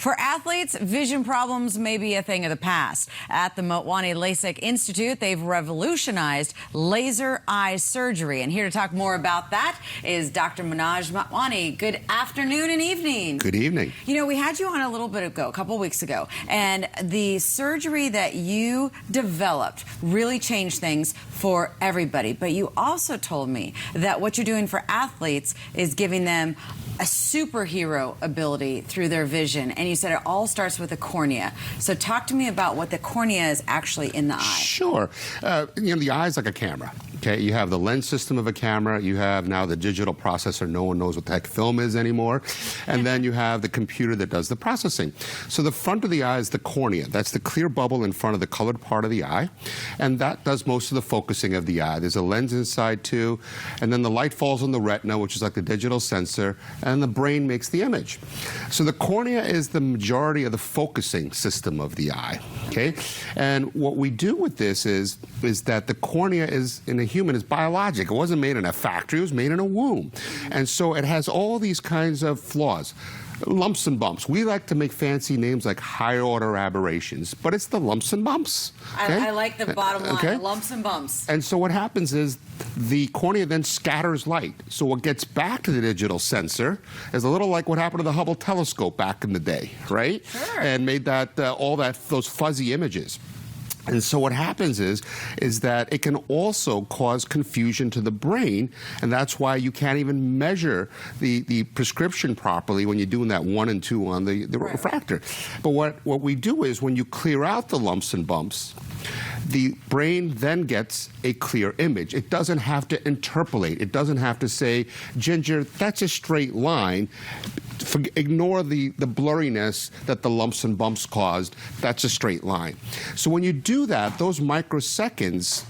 For athletes, vision problems may be a thing of the past. At the Motwani LASIK Institute, they've revolutionized laser eye surgery. And here to talk more about that is Dr. Manoj Motwani. Good afternoon and evening. Good evening. You know, we had you on a little bit ago, a couple weeks ago, and the surgery that you developed really changed things for everybody. But you also told me that what you're doing for athletes is giving them a superhero ability through their vision, and you said it all starts with the cornea. So talk to me about what the cornea is actually in the eye. Sure. You know, the eye is like a camera. Okay, you have the lens system of a camera, you have now the digital processor, no one knows what the heck film is anymore, and then you have the computer that does the processing. So the front of the eye is the cornea. That's the clear bubble in front of the colored part of the eye, and that does most of the focusing of the eye. There's a lens inside too, and then the light falls on the retina, which is like the digital sensor, and the brain makes the image. So the cornea is the majority of the focusing system of the eye, okay? And what we do with this is that the cornea is, in a human, is biologic. It wasn't made in a factory, it was made in a womb. And so it has all these kinds of flaws. Lumps and bumps. We like to make fancy names like higher order aberrations, but it's the lumps and bumps. Okay? I like the bottom line, okay? Lumps and bumps. And so what happens is the cornea then scatters light. So what gets back to the digital sensor is a little like what happened to the Hubble telescope back in the day, right? Sure. And made that those fuzzy images. And so what happens is that it can also cause confusion to the brain, and that's why you can't even measure the prescription properly when you're doing that 1 and 2 on the refractor. But what we do is when you clear out the lumps and bumps, the brain then gets a clear image. It doesn't have to interpolate. It doesn't have to say, Ginger, that's a straight line. Ignore the blurriness that the lumps and bumps caused. That's a straight line. So when you do that, those microseconds,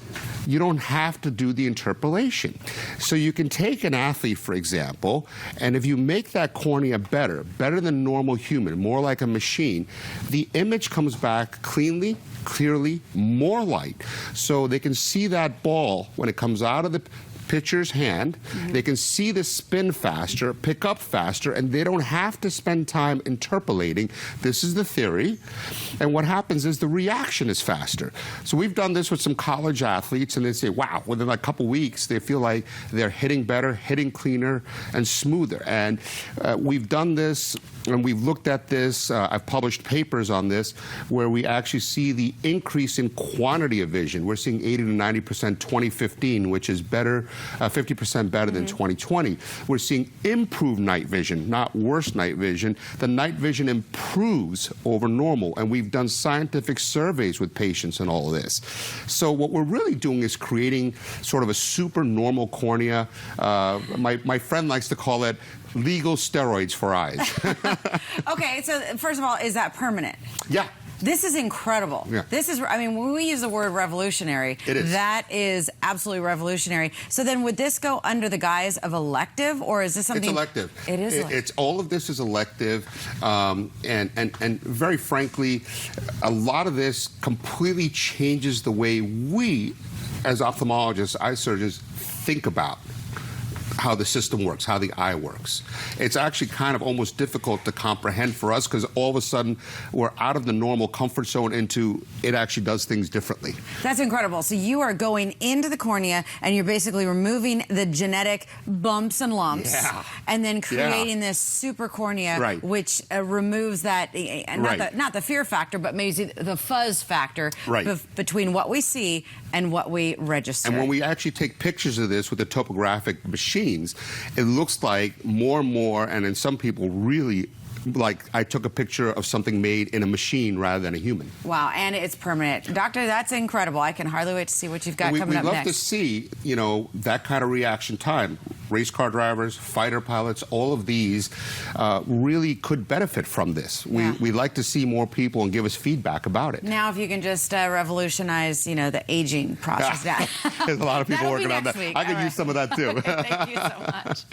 you don't have to do the interpolation. So you can take an athlete, for example, and if you make that cornea better than normal human, more like a machine, the image comes back cleanly, clearly, more light. So they can see that ball when it comes out of the pitcher's hand. They can see the spin faster, pick up faster, and they don't have to spend time interpolating. This is the theory. And what happens is the reaction is faster. So we've done this with some college athletes, and they say, wow, within a couple weeks, they feel like they're hitting better, hitting cleaner, and smoother. And we've done this, and we've looked at this. I've published papers on this, where we actually see the increase in quantity of vision. We're seeing 80 to 90% 2015, which is better, 50% better than 2020. We're seeing improved night vision, not worse night vision. The night vision improves over normal, and we've done scientific surveys with patients and all of this. So what we're really doing is creating sort of a super normal cornea. My friend likes to call it legal steroids for eyes. Okay, so first of all, is that permanent? Yeah. This is incredible. Yeah. This is, I mean, when we use the word revolutionary, it is. That is absolutely revolutionary. So then would this go under the guise of elective, or is this something? It's elective. It is elective. It's all of this is elective, and very frankly, a lot of this completely changes the way we, as ophthalmologists, eye surgeons, think about how the system works, how the eye works. It's actually kind of almost difficult to comprehend for us, because all of a sudden we're out of the normal comfort zone into it actually does things differently. That's incredible. So you are going into the cornea and you're basically removing the genetic bumps and lumps, and then creating this super cornea, which removes that, not the fear factor, but maybe the fuzz factor between what we see and what we register. And when we actually take pictures of this with the topographic machines, it looks like more and more, and in some people really like I took a picture of something made in a machine rather than a human. Wow, and it's permanent. Doctor, that's incredible. I can hardly wait to see what you've got coming up next. We'd love to see, you know, that kind of reaction time. Race car drivers, fighter pilots, all of these really could benefit from this. We'd like to see more people and give us feedback about it. Now, if you can just revolutionize, you know, the aging process. There's a lot of people working on that. Week. I could use some of that too. Thank you so much.